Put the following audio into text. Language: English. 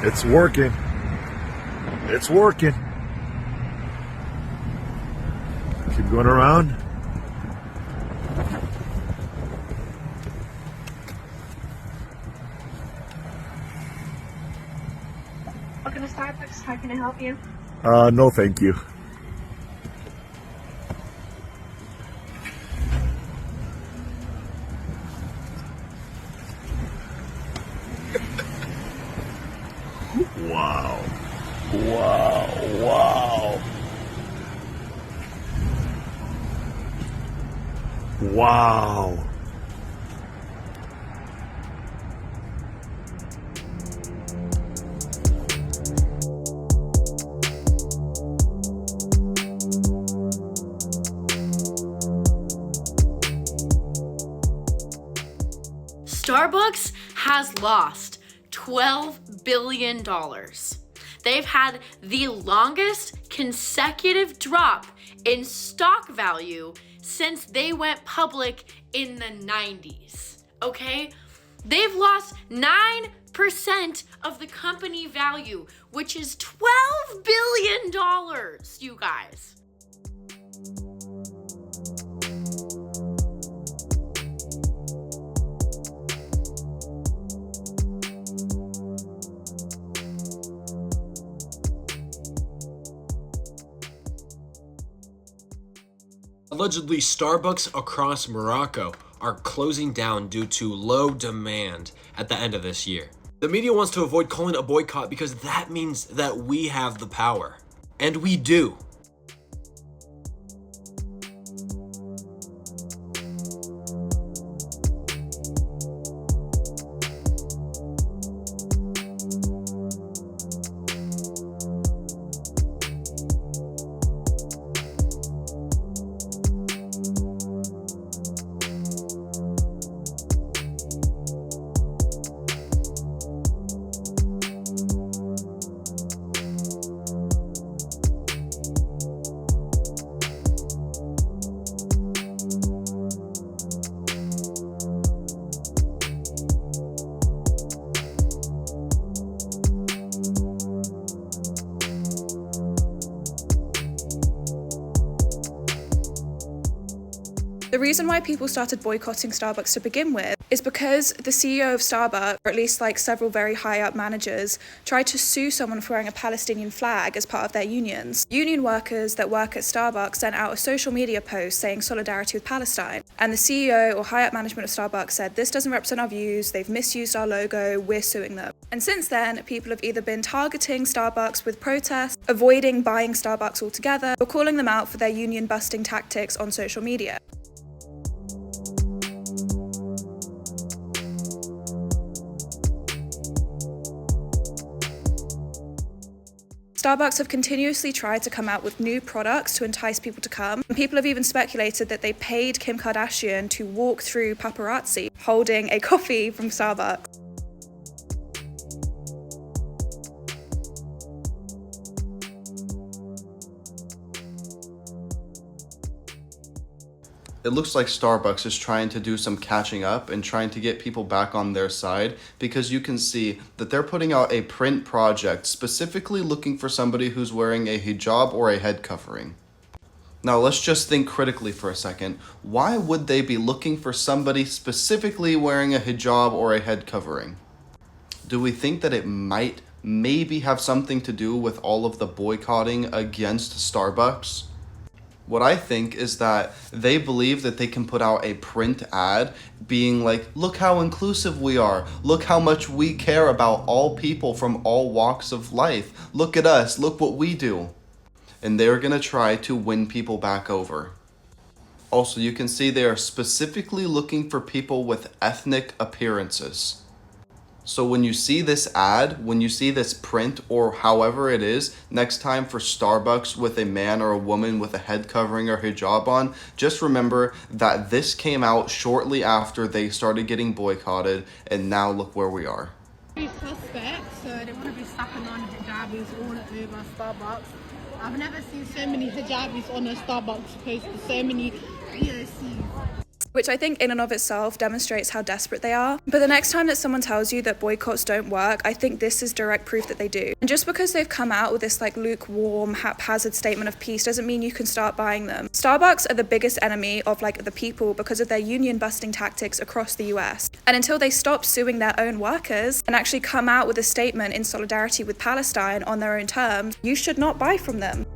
It's working. It's working. Keep going around. Welcome to Starbucks. How can I help you? No, thank you. Wow. Wow. Wow. Wow. Starbucks has lost $12 billion. They've had the longest consecutive drop in stock value since they went public in the 90s, okay? They've lost 9% of the company value, which is $12 billion, you guys. Allegedly, Starbucks across Morocco are closing down due to low demand at the end of this year. The media wants to avoid calling it a boycott because that means that we have the power. And we do. The reason why people started boycotting Starbucks to begin with is because the CEO of Starbucks, or at least like several very high up managers, tried to sue someone for wearing a Palestinian flag as part of their unions. Union workers that work at Starbucks sent out a social media post saying solidarity with Palestine. And the CEO or high up management of Starbucks said, this doesn't represent our views, they've misused our logo, we're suing them. And since then, people have either been targeting Starbucks with protests, avoiding buying Starbucks altogether, or calling them out for their union busting tactics on social media. Starbucks have continuously tried to come out with new products to entice people to come. And people have even speculated that they paid Kim Kardashian to walk through paparazzi holding a coffee from Starbucks. It looks like Starbucks is trying to do some catching up and trying to get people back on their side, because you can see that they're putting out a print project specifically looking for somebody who's wearing a hijab or a head covering. Now let's just think critically for a second. Why would they be looking for somebody specifically wearing a hijab or a head covering? Do we think that it might maybe have something to do with all of the boycotting against Starbucks? What I think is that they believe that they can put out a print ad being like, look how inclusive we are. Look how much we care about all people from all walks of life. Look at us. Look what we do. And they're going to try to win people back over. Also, you can see they are specifically looking for people with ethnic appearances. So when you see this ad, when you see this print or however it is, next time for Starbucks with a man or a woman with a head covering or hijab on, just remember that this came out shortly after they started getting boycotted, and now look where we are. Suspect, so they want to be slapping on hijabis all over Starbucks. I've never seen so many hijabis on a Starbucks post, so many POCs. which I think in and of itself demonstrates how desperate they are. But the next time that someone tells you that boycotts don't work, I think this is direct proof that they do. And just because they've come out with this like lukewarm, haphazard statement of peace doesn't mean you can start buying them. Starbucks are the biggest enemy of like the people because of their union busting tactics across the US. And until they stop suing their own workers and actually come out with a statement in solidarity with Palestine on their own terms, you should not buy from them.